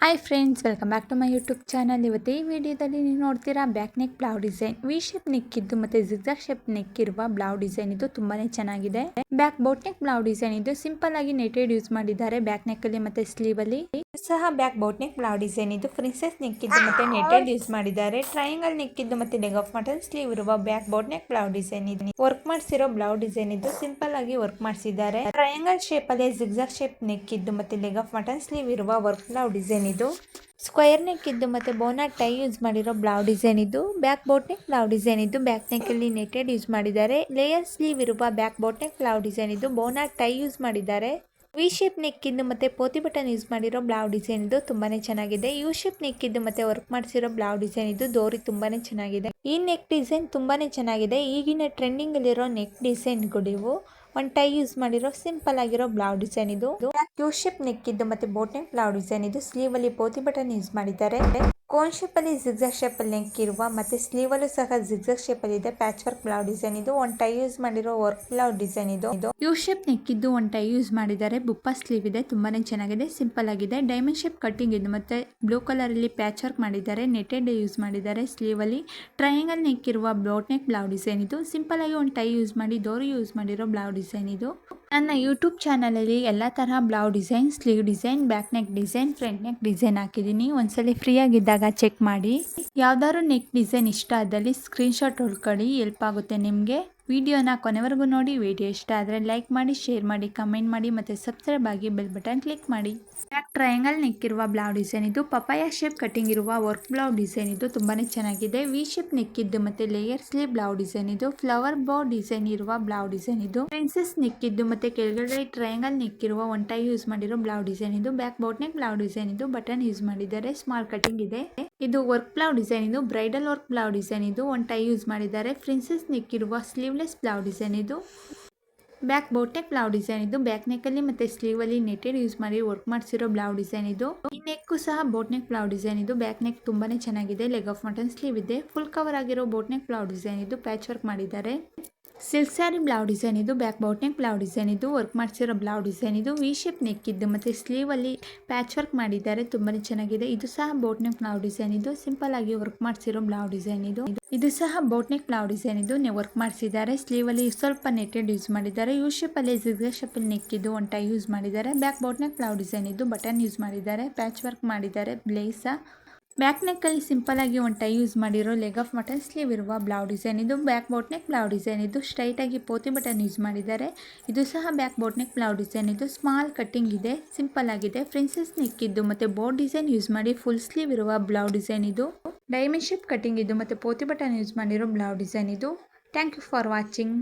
Hi friends, welcome back to my YouTube channel. ಇವತ್ತು ಈ ವಿಡಿಯೋದಲ್ಲಿ ನೀವು ನೋಡ್ತೀರಾ back neck blouse design. V shape neck ಇದ್ದು ಮತ್ತೆ ಜಿಗ್ಜಾಗ್ ಶೇಪ್ ನೆಕ್ ಇರುವ ಬ್ಲೌಸ್ ಡಿಸೈನ್ ಇದು ತುಂಬಾನೇ ಚೆನ್ನಾಗಿದೆ. Back boat neck blouse design ಇದು ಸಿಂಪಲ್ ಆಗಿ ನೆಟೆಡ್ ಯೂಸ್ ಮಾಡಿದ್ದಾರೆ ಬ್ಯಾಕ್ ನೆಕ್ ಅಲ್ಲಿ ಮತ್ತೆ ಸ್ಲೀವ್ ಅಲ್ಲಿ. ಸಹ back boat neck blouse design ಇದು ಪ್ರಿನ್ಸೆಸ್ ನೆಕ್ ಇದ್ದು ಮತ್ತೆ ನೆಟೆಡ್ ಯೂಸ್ ಮಾಡಿದ್ದಾರೆ. ಟ್ರಯಾಂಗಲ್ ನೆಕ್ ಇದ್ದು ಮತ್ತೆ ಲೆಗ್ ಆಫ್ ಮಟನ್ ಸ್ಲೀವ್ ಇರುವ back boat neck blouse design ಇದು ವರ್ಕ್ ಮಾಡಿಸಿರೋ ಬ್ಲೌಸ್ ಡಿಸೈನ್ ಇದು ಸಿಂಪಲ್ ಆಗಿ ವರ್ಕ್ ಮಾಡಿಸಿದ್ದಾರೆ. ಟ್ರಯಾಂಗಲ್ ಶೇಪ್ ಅಲ್ಲಿ ಜಿಗ್ಜಾಗ್ ಶೇಪ್ ನೆಕ್ ಇದ್ದು ಮತ್ತೆ ಲೆಗ್ ಆಫ್ ಮಟನ್ ಸ್ಲೀವ್ ಇರುವ ವರ್ಕ್ ಬ್ಲೌಸ್ ಡಿಸೈನ್ ಇದು ಸ್ಕ್ವೇರ್ ನೆಕ್ ಇದ್ದು ಮತ್ತೆ ಬೋನಟ್ ಟೈ ಯೂಸ್ ಮಾಡಿರೋ ಬ್ಲೌಸ್ ಡಿಸೈನ್ ಇದು back boat neck blouse design ಇದು ಬ್ಯಾಕ್ ನೆಕ್ ಅಲ್ಲಿ ನೆಟೆಡ್ ಯೂಸ್ ಮಾಡಿದ್ದಾರೆ. ಲೇಯರ್ ಸ್ಲೀವ್ ಇರುವ back boat neck blouse design ಇದು ಬೋನಟ್ ಟೈ ಯೂಸ್ ಮಾಡಿದ್ದಾರೆ. ವಿ ಶೇಪ್ ನೆಕ್ ಇದ್ದು ಮತ್ತೆ ಪೋತಿ ಬಟನ್ ಯೂಸ್ ಮಾಡಿರೋ ಬ್ಲೌಸ್ ಡಿಸೈನ್ ಇದು ತುಂಬಾನೇ ಚೆನ್ನಾಗಿದೆ. ಯು ಶೇಪ್ ನೆಕ್ ಇದ್ದು ಮತ್ತೆ ವರ್ಕ್ ಮಾಡಿಸಿರೋ ಬ್ಲೌಸ್ ಡಿಸೈನ್ ಇದು ಡೋರಿ ತುಂಬಾನೇ ಚೆನ್ನಾಗಿದೆ. ಈ ನೆಕ್ ಡಿಸೈನ್ ತುಂಬಾನೇ ಚೆನ್ನಾಗಿದೆ. ಈಗಿನ ಟ್ರೆಂಡಿಂಗ್ ಅಲ್ಲಿರೋ ನೆಕ್ ಡಿಸೈನ್ಗಳು ಇವು. ಒಂದು ಟೈ ಯೂಸ್ ಮಾಡಿರೋ ಸಿಂಪಲ್ ಆಗಿರೋ ಬ್ಲೌಸ್ ಡಿಸೈನ್ ಇದು ಯು ಶೇಪ್ ನೆಕ್ ಇದ್ದು ಮತ್ತೆ ಬೋಟ್ ನೆಕ್ ಬ್ಲೌಸ್ ಡಿಸೈನ್ ಇದು ಸ್ಲೀವ್ ಅಲ್ಲಿ ಪೋತಿ ಬಟನ್ ಯೂಸ್ ಮಾಡಿದ್ದಾರೆ. ಕೋನ್ ಶೇಪ್ ಅಲ್ಲಿ ಜಿಗ್ಜಾಗ್ ಶೇಪ್ ಅಲ್ಲಿ ನೆಕ್ ಇರುವ ಮತ್ತೆ ಸ್ಲೀವ್ ಅಲ್ಲೂ ಸಹ ಜಿಗ್ಜಾಗ್ ಶೇಪ್ ಅಲ್ಲಿ ಇದೆ ಪ್ಯಾಚ್ ವರ್ಕ್ ಬ್ಲೌಸ್ ಡಿಸೈನ್ ಇದು. ಒಂದು ಟೈ ಯೂಸ್ ಮಾಡಿರೋ ವರ್ಕ್ ಬ್ಲೌಸ್ ಡಿಸೈನ್ ಇದು ಯು ಶೇಪ್ ನೆಕ್ ಇದ್ದು ಒಂದು ಟೈ ಯೂಸ್ ಮಾಡಿದ್ದಾರೆ. ಬುಪ್ಪ ಸ್ಲೀವ್ ಇದೆ, ತುಂಬಾನೇ ಚೆನ್ನಾಗಿದೆ, ಸಿಂಪಲ್ ಆಗಿದೆ. ಡೈಮಂಡ್ ಶೇಪ್ ಕಟ್ಟಿಂಗ್ ಇದು ಮತ್ತೆ ಬ್ಲೂ ಕಲರ್ ಅಲ್ಲಿ ಪ್ಯಾಚ್ ವರ್ಕ್ ಮಾಡಿದ್ದಾರೆ. ನೆಟೆಡ್ ಯೂಸ್ ಮಾಡಿದ್ದಾರೆ ಸ್ಲೀವ್ ಅಲ್ಲಿ. ಟ್ರಯಾಂಗಲ್ ನೆಕ್ ಇರುವ ಬೋಟ್ ನೆಕ್ ಬ್ಲೌಸ್ ಡಿಸೈನ್ ಇದು ಸಿಂಪಲ್ ಆಗಿ ಒಂದು ಟೈ ಯೂಸ್ ಮಾಡಿ ಡೋರಿ ಯೂಸ್ ಮಾಡಿರೋ ಬ್ಲೌಸ್ ಡಿಸೈನ್ ಇದು. ನನ್ನ ಯೂಟ್ಯೂಬ್ ಚಾನಲ್ ಅಲ್ಲಿ ಎಲ್ಲ ತರಹ blouse design, sleeve design, back neck design, front neck design ಹಾಕಿದ್ದೀನಿ. ಒಂದ್ಸಲಿ ಫ್ರೀ ಆಗಿದ್ದಾಗ ಚೆಕ್ ಮಾಡಿ. ಯಾವ್ದಾದ್ರು ನೆಕ್ ಡಿಸೈನ್ ಇಷ್ಟ ಆದಲ್ಲಿ ಸ್ಕ್ರೀನ್ ಶಾಟ್ ಹೊಡ್ಕೊಳ್ಳಿ, ಹೆಲ್ಪ್ ಆಗುತ್ತೆ ನಿಮಗೆ. ವಿಡಿಯೋನ ಕೊನೆವರೆಗೂ ನೋಡಿ. ವಿಡಿಯೋ ಇಷ್ಟ ಆದರೆ ಲೈಕ್ ಮಾಡಿ, ಶೇರ್ ಮಾಡಿ, ಕಮೆಂಟ್ ಮಾಡಿ ಮತ್ತು ಸಬ್ಸ್ಕ್ರೈಬ್ ಆಗಿ ಬೆಲ್ ಬಟನ್ ಕ್ಲಿಕ್ ಮಾಡಿ. ಬ್ಯಾಕ್ ಟ್ರಯಾಂಗಲ್ ನೆಕ್ ಇರುವ ಬ್ಲೌಸ್ ಡಿಸೈನ್ ಇದು ಪಪಾಯ ಶೇಪ್ ಕಟಿಂಗ್ ಇರುವ ವರ್ಕ್ ಬ್ಲೌಸ್ ಡಿಸೈನ್ ಇದು ತುಂಬಾನೇ ಚೆನ್ನಾಗಿದೆ. ವಿ ಶೇಪ್ ನೆಕ್ ಇದ್ದು ಮತ್ತೆ ಲೇಯರ್ ಸ್ಲೀವ್ ಬ್ಲೌಸ್ ಡಿಸೈನ್ ಇದು ಫ್ಲವರ್ ಬೋ ಡಿಸೈನ್ ಇರುವ ಬ್ಲೌಸ್ ಡಿಸೈನ್ ಇದು ಪ್ರಿನ್ಸೆಸ್ ನೆಕ್ ಇದ್ದು ಮತ್ತೆ ಕೆಳಗಡೆ ಟ್ರಯಾಂಗಲ್ ನೆಕ್ ಇರುವ ಒನ್ ಟೈ ಯೂಸ್ ಮಾಡಿರೋ ಬ್ಲೌಸ್ ಡಿಸೈನ್ ಇದು back boat neck blouse design ಇದು ಬಟನ್ ಯೂಸ್ ಮಾಡಿದ್ದಾರೆ. ಸ್ಮಾಲ್ ಕಟಿಂಗ್ ಇದೆ. ಇದು ವರ್ಕ್ ಬ್ಲೌಸ್ ಡಿಸೈನ್ ಇದು ಬ್ರೈಡಲ್ ವರ್ಕ್ ಬ್ಲೌಸ್ ಡಿಸೈನ್ ಇದು ಒನ್ ಟೈ ಯೂಸ್ ಮಾಡಿದ್ದಾರೆ. ಪ್ರಿನ್ಸೆಸ್ ನೆಕ್ ಇರುವ ಸ್ಲೀವ್ಲೆಸ್ ಬ್ಲೌಸ್ ಡಿಸೈನ್ ಇದು back boat neck blouse design ಇದು ಬ್ಯಾಕ್ ನೆಕ್ ಅಲ್ಲಿ ಮತ್ತೆ ಸ್ಲೀವ್ ಅಲ್ಲಿ ನೆಟೆಡ್ ಯೂಸ್ ಮಾಡಿ ವರ್ಕ್ ಮಾಡಿಸಿರೋ ಬ್ಲೌಸ್ ಡಿಸೈನ್ ಇದು. ಈ ನೆಕ್ ಸಹ ಬೋಟ್ ನೆಕ್ ಬ್ಲೌಸ್ ಡಿಸೈನ್ ಇದು ಬ್ಯಾಕ್ ನೆಕ್ ತುಂಬಾನೇ ಚೆನ್ನಾಗಿದೆ. ಲೆಗ್ ಆಫ್ ಮಟನ್ ಸ್ಲೀವ್ ಇದೆ. ಫುಲ್ ಕವರ್ ಆಗಿರೋ ಬೋಟ್ ನೆಕ್ ಬ್ಲೌಸ್ ಡಿಸೈನ್ ಇದು ಪ್ಯಾಚ್ ವರ್ಕ್ ಮಾಡಿದ್ದಾರೆ. ಸಿಲ್ಕ್ ಸ್ಯಾರಿ ಬ್ಲೌಸ್ ಡಿಸೈನ್ ಇದು back boat neck blouse design ಇದು ವರ್ಕ್ ಮಾಡಿಸಿರೋ ಬ್ಲೌಸ್ ಡಿಸೈನ್ ಇದು ವಿ ಶೇಪ್ ನೆಕ್ ಇದ್ದು ಮತ್ತೆ ಸ್ಲೀವ್ ಅಲ್ಲಿ ಪ್ಯಾಚ್ ವರ್ಕ್ ಮಾಡಿದ್ದಾರೆ. ತುಂಬಾನೇ ಚೆನ್ನಾಗಿದೆ. ಇದು ಸಹ ಬೋಟ್ ನೆಕ್ ಬ್ಲೌಸ್ ಡಿಸೈನ್ ಇದು ಸಿಂಪಲ್ ಆಗಿ ವರ್ಕ್ ಮಾಡಿಸಿರೋ ಬ್ಲೌಸ್ ಡಿಸೈನ್ ಇದು. ಇದು ಸಹ ಬೋಟ್ ನೆಕ್ ಬ್ಲೌಸ್ ಡಿಸೈನ್ ಇದು ವರ್ಕ್ ಮಾಡಿಸಿದ್ದಾರೆ. ಸ್ಲೀವ್ ಅಲ್ಲಿ ಸ್ವಲ್ಪ ನೆಟೆಡ್ ಯೂಸ್ ಮಾಡಿದ್ದಾರೆ. ಯು ಶೇಪ್ ಅಲ್ಲಿ ಜಿಗ್ಜಾಗ್ ಶೇಪ್ ಅಲ್ಲಿ ನೆಕ್ ಇದ್ದು ಒಂದು ಟೈ ಯೂಸ್ ಮಾಡಿದ್ದಾರೆ. Back boat neck blouse design ಇದು ಬಟನ್ ಯೂಸ್ ಮಾಡಿದ್ದಾರೆ. ಪ್ಯಾಚ್ ವರ್ಕ್ ಮಾಡಿದ್ದಾರೆ. ಬ್ಲೇಸ ಬ್ಯಾಕ್ ನೆಕ್ ಅಲ್ಲಿ ಸಿಂಪಲ್ ಆಗಿ ಒಂದು ಟೈ ಯೂಸ್ ಮಾಡಿರೋ ಲೆಗ್ ಆಫ್ ಮಟನ್ ಸ್ಲೀವ್ ಇರುವ ಬ್ಲೌಸ್ ಡಿಸೈನ್ ಇದು back boat neck blouse design ಇದು ಸ್ಟ್ರೈಟ್ ಆಗಿ ಪೋತಿ ಬಟನ್ ಯೂಸ್ ಮಾಡಿದ್ದಾರೆ. ಇದು ಸಹ back boat neck blouse design ಇದು ಸ್ಮಾಲ್ ಕಟ್ಟಿಂಗ್ ಇದೆ, ಸಿಂಪಲ್ ಆಗಿದೆ. ಪ್ರಿನ್ಸೆಸ್ ನೆಕ್ ಇದ್ದು ಮತ್ತೆ ಬೋಟ್ ಡಿಸೈನ್ ಯೂಸ್ ಮಾಡಿ ಫುಲ್ ಸ್ಲೀವ್ ಇರುವ ಬ್ಲೌಸ್ ಡಿಸೈನ್ ಇದು ಡೈಮಂಡ್ ಶೇಪ್ ಕಟ್ಟಿಂಗ್ ಇದು ಮತ್ತೆ ಪೋತಿ ಬಟನ್ ಯೂಸ್ ಮಾಡಿರೋ ಬ್ಲೌಸ್ ಡಿಸೈನ್ ಇದು. Thank you for watching.